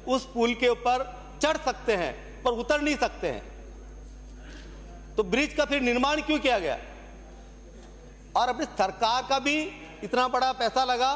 उस पुल के ऊपर चढ़ सकते हैं पर उतर नहीं सकते हैं। तो ब्रिज का फिर निर्माण क्यों किया गया? और अपनी सरकार का भी इतना बड़ा पैसा लगा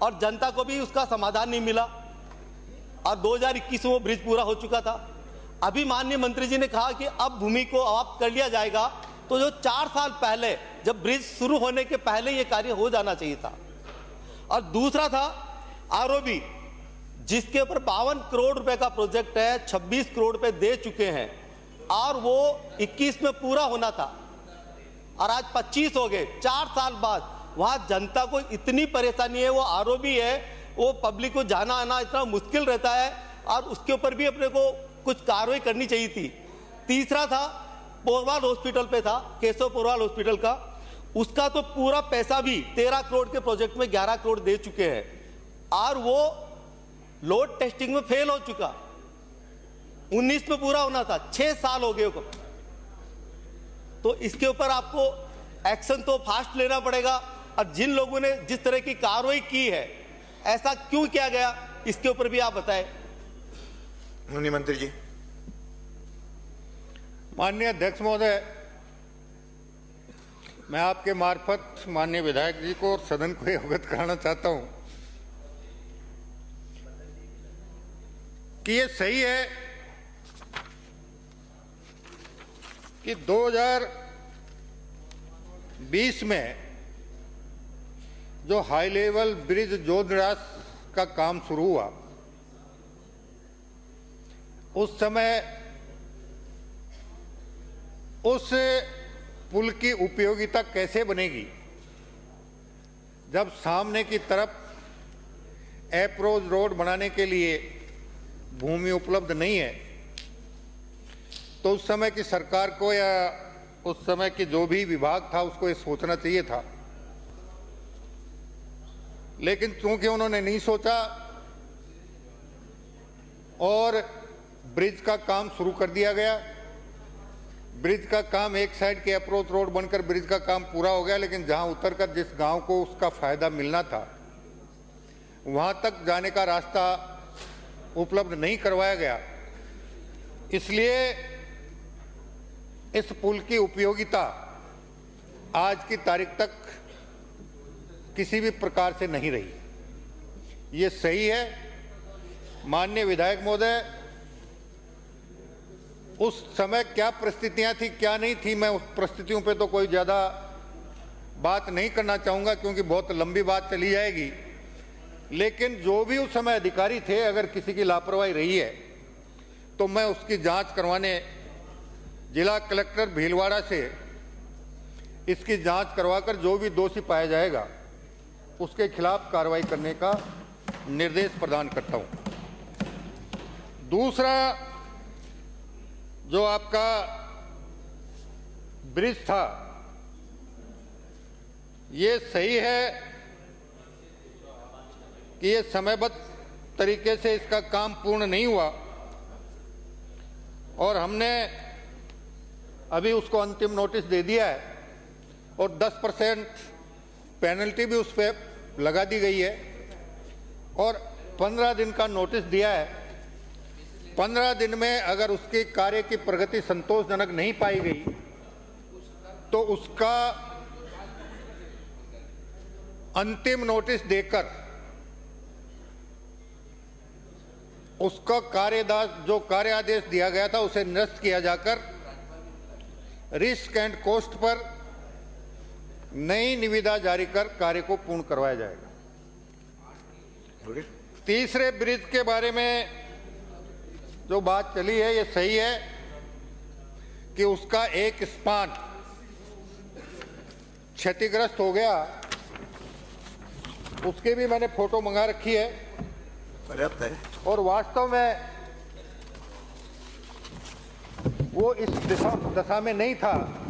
और जनता को भी उसका समाधान नहीं मिला, और 2021 में वो ब्रिज पूरा हो चुका था। अभी माननीय मंत्री जी ने कहा कि अब भूमि को समाप्त कर लिया जाएगा, तो जो 4 साल पहले जब ब्रिज शुरू होने के पहले ये कार्य हो जाना चाहिए था। और दूसरा था आरओबी, जिसके ऊपर 52 करोड़ रुपए का प्रोजेक्ट है, 26 करोड़ रुपए दे चुके हैं और वो 21 में पूरा होना था और आज 25 हो गए। 4 साल बाद वहां जनता को इतनी परेशानी है, वो आरओबी है, वो पब्लिक को जाना आना इतना मुश्किल रहता है और उसके ऊपर भी अपने को कुछ कार्रवाई करनी चाहिए थी। तीसरा था पोरवाल हॉस्पिटल पे था, केशव पोरवाल हॉस्पिटल का, उसका तो पूरा पैसा भी 13 करोड़ के प्रोजेक्ट में 11 करोड़ दे चुके हैं और वो लोड टेस्टिंग में फेल हो चुका। 19 में पूरा होना था, 6 साल हो गए। तो इसके ऊपर आपको एक्शन तो फास्ट लेना पड़ेगा और जिन लोगों ने जिस तरह की कार्रवाई की है, ऐसा क्यों किया गया, इसके ऊपर भी आप बताएं। माननीय मंत्री जी। माननीय अध्यक्ष महोदय, मैं आपके मार्फत माननीय विधायक जी को और सदन को अवगत कराना चाहता हूं कि ये सही है कि 2020 में जो हाई लेवल ब्रिज जोधरास का काम शुरू हुआ, उस समय उस पुल की उपयोगिता कैसे बनेगी जब सामने की तरफ अप्रोच रोड बनाने के लिए भूमि उपलब्ध नहीं है। तो उस समय की सरकार को या उस समय की जो भी विभाग था उसको ये सोचना चाहिए था, लेकिन चूंकि उन्होंने नहीं सोचा और ब्रिज का काम शुरू कर दिया गया। ब्रिज का काम एक साइड के अप्रोच रोड बनकर ब्रिज का काम पूरा हो गया, लेकिन जहां उतरकर जिस गांव को उसका फायदा मिलना था वहां तक जाने का रास्ता उपलब्ध नहीं करवाया गया। इसलिए इस पुल की उपयोगिता आज की तारीख तक किसी भी प्रकार से नहीं रही। ये सही है माननीय विधायक महोदय, उस समय क्या परिस्थितियां थी क्या नहीं थी, मैं उस परिस्थितियों पे तो कोई ज़्यादा बात नहीं करना चाहूँगा क्योंकि बहुत लंबी बात चली जाएगी। लेकिन जो भी उस समय अधिकारी थे, अगर किसी की लापरवाही रही है तो मैं उसकी जांच करवाने जिला कलेक्टर भीलवाड़ा से इसकी जांच करवाकर जो भी दोषी पाया जाएगा उसके खिलाफ कार्रवाई करने का निर्देश प्रदान करता हूँ। दूसरा, जो आपका ब्रिज था, ये सही है कि ये समयबद्ध तरीके से इसका काम पूर्ण नहीं हुआ और हमने अभी उसको अंतिम नोटिस दे दिया है और 10% पेनल्टी भी उस पर लगा दी गई है और 15 दिन का नोटिस दिया है। 15 दिन में अगर उसके कार्य की प्रगति संतोषजनक नहीं पाई गई तो उसका अंतिम नोटिस देकर उसका जो कार्य आदेश दिया गया था उसे निरस्त किया जाकर रिस्क एंड कॉस्ट पर नई निविदा जारी कर कार्य को पूर्ण करवाया जाएगा। तीसरे ब्रिज के बारे में जो बात चली है, ये सही है कि उसका एक स्पान क्षतिग्रस्त हो गया, उसके भी मैंने फोटो मंगा रखी है। पर्याप्त है। और वास्तव में वो इस दशा में नहीं था।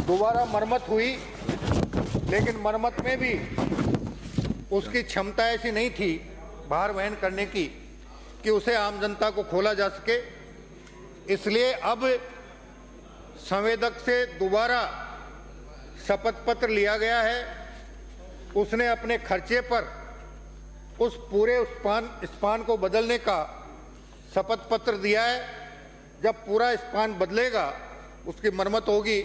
दोबारा मरम्मत हुई, लेकिन मरम्मत में भी उसकी क्षमता ऐसी नहीं थी भार वहन करने की कि उसे आम जनता को खोला जा सके। इसलिए अब संवेदक से दोबारा शपथ पत्र लिया गया है। उसने अपने खर्चे पर उस पूरे स्पान को बदलने का शपथ पत्र दिया है। जब पूरा स्पान बदलेगा, उसकी मरम्मत होगी,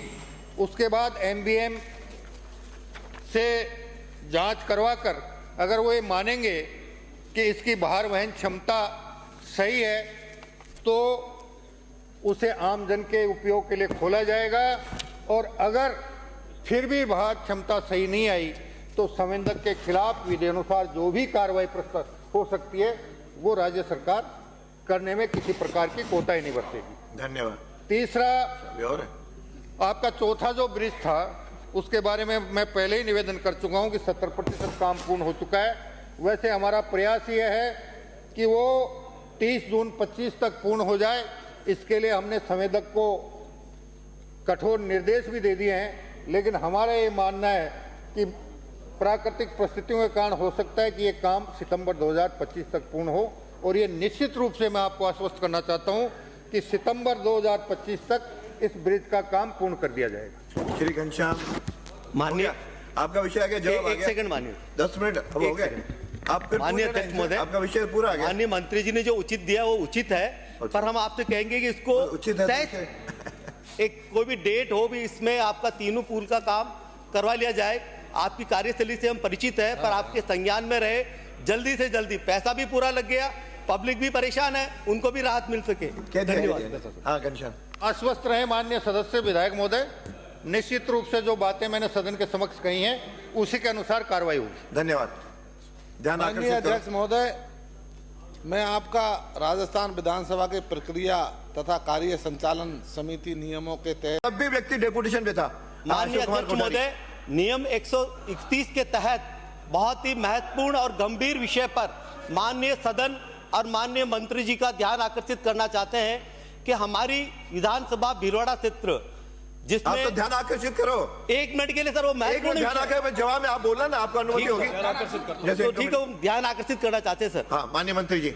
उसके बाद एमबीएम से जांच करवाकर अगर वो ये मानेंगे कि इसकी भार वहन क्षमता सही है तो उसे आम जन के उपयोग के लिए खोला जाएगा, और अगर फिर भी भार क्षमता सही नहीं आई तो संवेदक के खिलाफ विधि अनुसार जो भी कार्रवाई प्रस्तुत हो सकती है वो राज्य सरकार करने में किसी प्रकार की कोताही नहीं बरतेगी। धन्यवाद। तीसरा, और है? आपका चौथा जो ब्रिज था उसके बारे में मैं पहले ही निवेदन कर चुका हूं कि 70% काम पूर्ण हो चुका है। वैसे हमारा प्रयास यह है कि वो 30 जून 25 तक पूर्ण हो जाए। इसके लिए हमने संवेदक को कठोर निर्देश भी दे दिए हैं, लेकिन हमारा ये मानना है कि प्राकृतिक परिस्थितियों के कारण हो सकता है कि ये काम सितंबर 2025 तक पूर्ण हो, और ये निश्चित रूप से मैं आपको आश्वस्त करना चाहता हूं कि सितंबर 2025 तक इस ब्रिज का काम पूर्ण कर दिया जाएगा। श्री घनश्याम, माननीय, आपका विषय आ गया, जवाब आ एक गया। सेकंड माननीय, 10 मिनट अब हो गए। आप फिर माननीय पूरे अध्यक्ष महोदय, आपका विषय पूरा आ गया। माननीय मंत्री जी ने जो उचित दिया वो उचित है, पर हम आपसे कहेंगे कि इसको उचित है तो तय एक कोई भी डेट हो भी इसमें आपका तीनों पुल का काम करवा लिया जाए। आपकी कार्यशैली से हम परिचित है, पर आपके संज्ञान में रहे, जल्दी से जल्दी। पैसा भी पूरा लग गया, पब्लिक भी परेशान है, उनको भी राहत मिल सके। धन्यवाद। हाँ घनश्याम, आश्वस्त रहे माननीय सदस्य विधायक महोदय, निश्चित रूप से जो बातें मैंने सदन के समक्ष कही हैं उसी के अनुसार कार्रवाई होगी। धन्यवाद। ध्यान माननीय आकर्षित अध्यक्ष करो। महोदय, मैं आपका राजस्थान विधानसभा के प्रक्रिया तथा कार्य संचालन समिति नियमों के तहत तब भी व्यक्ति डेपुटेशन पे था। माननीय अशोक कुमार अध्यक्ष कोठारी। महोदय, नियम 131 के तहत बहुत ही महत्वपूर्ण और गंभीर विषय पर माननीय सदन और माननीय मंत्री जी का ध्यान आकर्षित करना चाहते हैं कि हमारी विधानसभा भीलवाड़ा क्षेत्र आप जिसमें तो ध्यान आकर्षित करो। 1 मिनट के लिए सर वो एक मिनट महत्वपूर्ण ध्यान विषय है। आकर जवाब में आप बोलना ना, आपको अनुमति ठीक होगी। है, जैसे तो ठीक है, वो ध्यान आकर्षित करना चाहते हैं सर। हाँ माननीय मंत्री जी,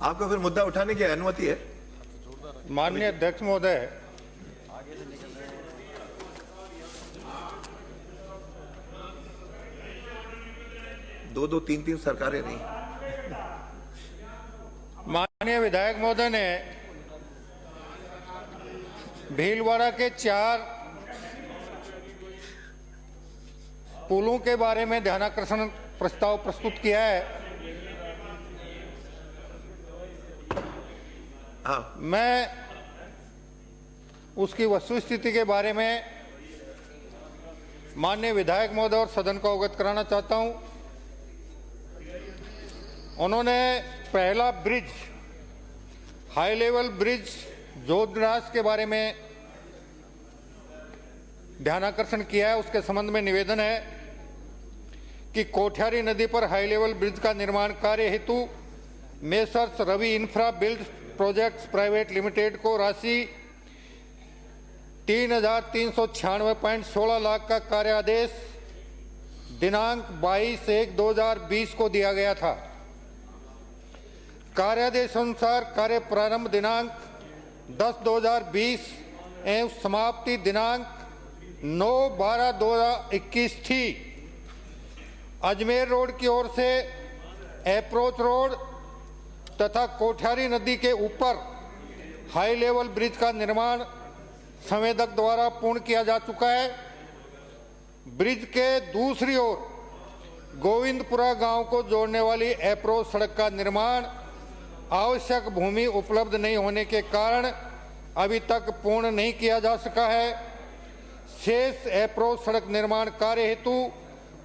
आपको फिर मुद्दा उठाने की अनुमति है। माननीय अध्यक्ष महोदय, दो 3 सरकारें नहीं। माननीय विधायक महोदय ने भीलवाड़ा के 4 पुलों के बारे में ध्यानाकर्षण प्रस्ताव प्रस्तुत किया है। हाँ मैं उसकी वस्तुस्थिति के बारे में माननीय विधायक महोदय और सदन को अवगत कराना चाहता हूं। उन्होंने पहला bridge, high level bridge Jodhraj के बारे में ध्यानाकर्षण किया है। उसके संबंध में निवेदन है कि कोठियारी नदी पर हाई लेवल ब्रिज का निर्माण कार्य हेतु messrs Ravi infra build projects private limited को राशि 3,396.16 लाख का कार्य आदेश दिनांक 22/1/2020 को दिया गया था। कार्यादेश अनुसार कार्य प्रारंभ दिनांक 10/2020 एवं समाप्ति दिनांक 9/12/2021 थी। अजमेर रोड की ओर से अप्रोच रोड तथा कोठियारी नदी के ऊपर हाई लेवल ब्रिज का निर्माण संवेदक द्वारा पूर्ण किया जा चुका है। ब्रिज के दूसरी ओर गोविंदपुरा गांव को जोड़ने वाली अप्रोच सड़क का निर्माण आवश्यक भूमि उपलब्ध नहीं होने के कारण अभी तक पूर्ण नहीं किया जा सका है। शेष अप्रोच सड़क निर्माण कार्य हेतु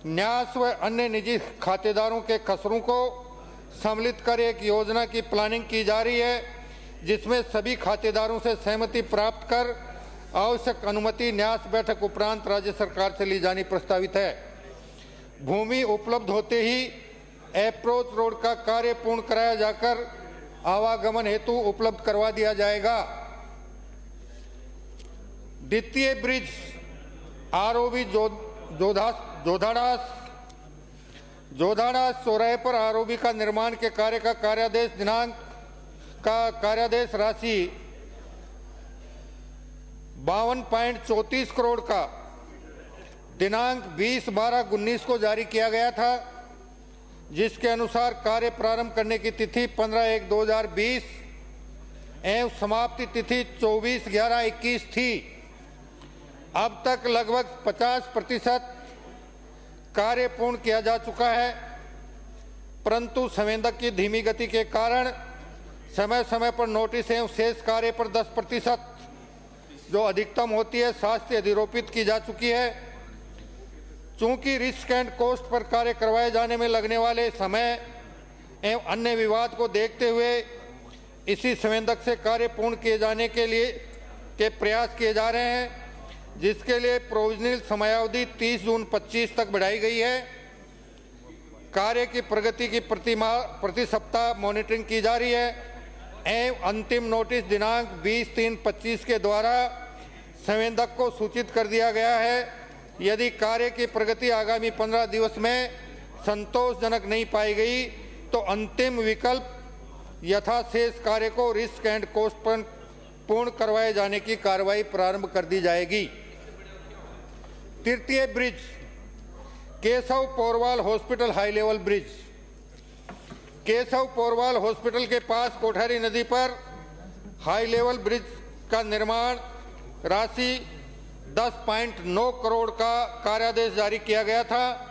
न्यास व अन्य निजी खातेदारों के खसरों को सम्मिलित कर एक योजना की प्लानिंग की जा रही है, जिसमें सभी खातेदारों से सहमति प्राप्त कर आवश्यक अनुमति न्यास बैठक उपरांत राज्य सरकार से ली जानी प्रस्तावित है। भूमि उपलब्ध होते ही अप्रोच रोड का कार्य पूर्ण कराया जाकर आवागमन हेतु उपलब्ध करवा दिया जाएगा। द्वितीय ब्रिज आरओबी जोधाड़ास चौराहे पर आरओबी का निर्माण के कार्य का कार्यादेश राशि 52.34 करोड़ का दिनांक 20/12/19 को जारी किया गया था, जिसके अनुसार कार्य प्रारंभ करने की तिथि 15/1/2020 एवं समाप्ति तिथि 24/11/21 थी। अब तक लगभग 50% कार्य पूर्ण किया जा चुका है, परंतु संवेदक की धीमी गति के कारण समय समय पर नोटिस एवं शेष कार्य पर 10% जो अधिकतम होती है शास्ति अधिरोपित की जा चुकी है। चूंकि रिस्क एंड कॉस्ट पर कार्य करवाए जाने में लगने वाले समय एवं अन्य विवाद को देखते हुए इसी संवेदक से कार्य पूर्ण किए जाने के प्रयास किए जा रहे हैं, जिसके लिए प्रोविजनल समयावधि 30 जून 25 तक बढ़ाई गई है। कार्य की प्रगति की प्रति सप्ताह मॉनिटरिंग की जा रही है एवं अंतिम नोटिस दिनांक 20/3/25 के द्वारा संवेदक को सूचित कर दिया गया है। यदि कार्य की प्रगति आगामी 15 दिवस में संतोषजनक नहीं पाई गई तो अंतिम विकल्प यथाशेष कार्य को रिस्क एंड कॉस्ट पर पूर्ण करवाए जाने की कार्रवाई प्रारंभ कर दी जाएगी। तृतीय bridge Keshav Porwal hospital high level bridge. Keshav Porwal hospital के पास कोठारी नदी पर हाई लेवल ब्रिज का निर्माण राशि 10.9 करोड़ का कार्यादेश जारी किया गया था,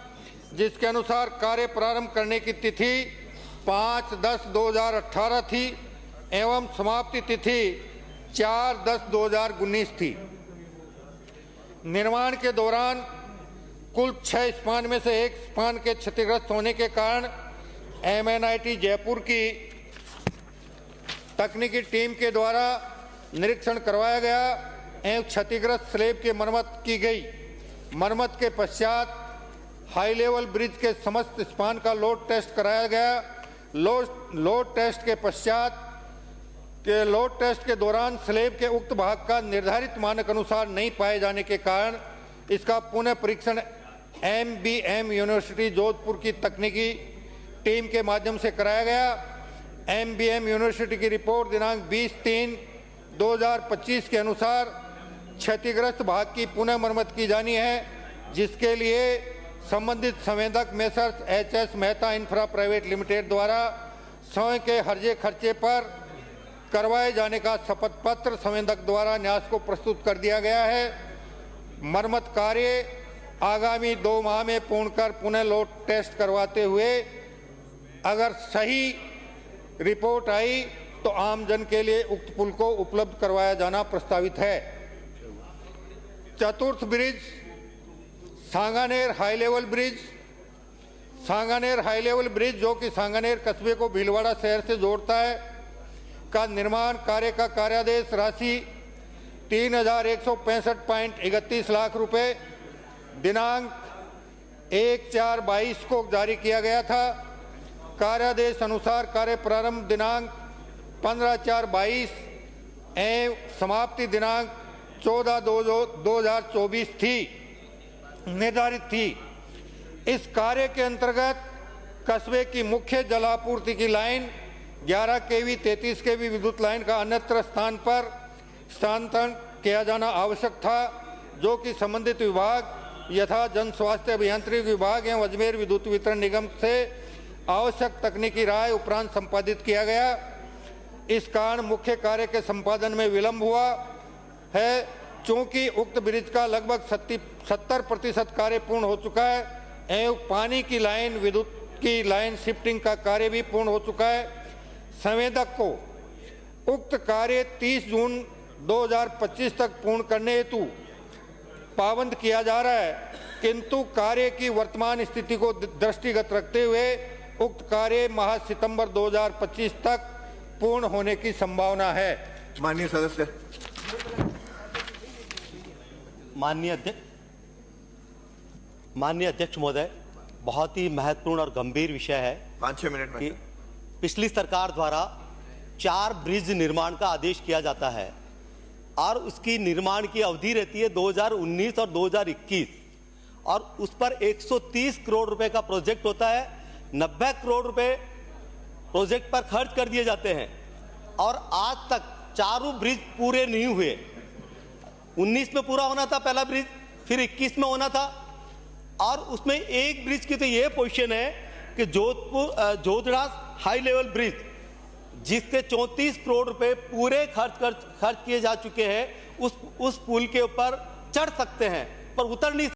जिसके अनुसार कार्य प्रारंभ करने की तिथि 5/10/2018 थी एवं समाप्ति तिथि 4/10/2019 थी। निर्माण के दौरान कुल 6 स्पान में से एक स्पान के क्षतिग्रस्त होने के कारण MNIT जयपुर की तकनीकी टीम के द्वारा निरीक्षण करवाया गया एवं क्षतिग्रस्त स्लेब की मरम्मत की गई। मरम्मत के पश्चात हाई लेवल ब्रिज के समस्त स्पान का लोड टेस्ट कराया गया। लोड टेस्ट के पश्चात लोड टेस्ट के दौरान स्लेब के उक्त भाग का निर्धारित मानक अनुसार नहीं पाए जाने के कारण इसका पुनः परीक्षण MBM यूनिवर्सिटी जोधपुर की तकनीकी टीम के माध्यम से कराया गया। MBM यूनिवर्सिटी की रिपोर्ट दिनांक 20/3/2025 के अनुसार क्षतिग्रस्त भाग की पुनः मरम्मत की जानी है, जिसके लिए संबंधित संवेदक messrs HS Mehta infra private limited द्वारा स्वयं के हर्जे खर्चे पर करवाए जाने का शपथ पत्र संवेदक द्वारा न्यास को प्रस्तुत कर दिया गया है। मरम्मत कार्य आगामी 2 माह में पूर्ण कर पुनः लोड टेस्ट करवाते हुए अगर सही रिपोर्ट आई तो आमजन के लिए उक्त पुल को उपलब्ध करवाया जाना प्रस्तावित है। चतुर्थ bridge Sanganer high level bridge. Sanganer high level bridge जो कि सांगानेर कस्बे को भीलवाड़ा शहर से जोड़ता है का निर्माण कार्य का कार्यादेश राशि 3,165.31 लाख रुपए दिनांक 1/4/22 को जारी किया गया था। कार्यादेश अनुसार कार्य प्रारंभ दिनांक 15/4/22 एवं समाप्ति दिनांक 14/2/2024 थी निर्धारित थी। इस कार्य के अंतर्गत कस्बे की मुख्य जलापूर्ति की लाइन 11 kV 33 kV विद्युत लाइन का अन्यत्र स्थान पर स्थानांतरण किया जाना आवश्यक था, जो कि संबंधित विभाग यथा जन स्वास्थ्य अभियांत्रिकी विभाग एवं अजमेर विद्युत वितरण निगम से आवश्यक तकनीकी राय उपरांत संपादित किया गया। इस कारण मुख्य कार्य के संपादन में विलंब हुआ है। चूंकि उक्त ब्रिज का लगभग 70% कार्य पूर्ण हो चुका है एवं पानी की लाइन विद्युत की लाइन शिफ्टिंग का कार्य भी पूर्ण हो चुका है, संवेदक को उक्त कार्य 30 जून 2025 तक पूर्ण करने हेतु पाबंद किया जा रहा है, किंतु कार्य की वर्तमान स्थिति को दृष्टिगत रखते हुए उक्त कार्य माह सितंबर 2025 तक पूर्ण होने की संभावना है। माननीय सदस्य। माननीय अध्यक्ष महोदय, बहुत ही महत्वपूर्ण और गंभीर विषय है 5-6 मिनट में कि पिछली सरकार द्वारा 4 ब्रिज निर्माण का आदेश किया जाता है और उसकी निर्माण की अवधि रहती है 2019 और 2021 और उस पर 130 करोड़ रुपए का प्रोजेक्ट होता है। 90 करोड़ रुपए प्रोजेक्ट पर खर्च कर दिए जाते हैं और आज तक 4 ब्रिज पूरे नहीं हुए। 19 में पूरा होना था पहला ब्रिज, फिर 21 में होना था और उसमें एक ब्रिज की तो ये पोजीशन है कि जोधड़ा हाई लेवल ब्रिज, जिसके 34 करोड़ रुपए पूरे खर्च किए जा चुके हैं, उस पुल के ऊपर चढ़ सकते हैं पर उतर नहीं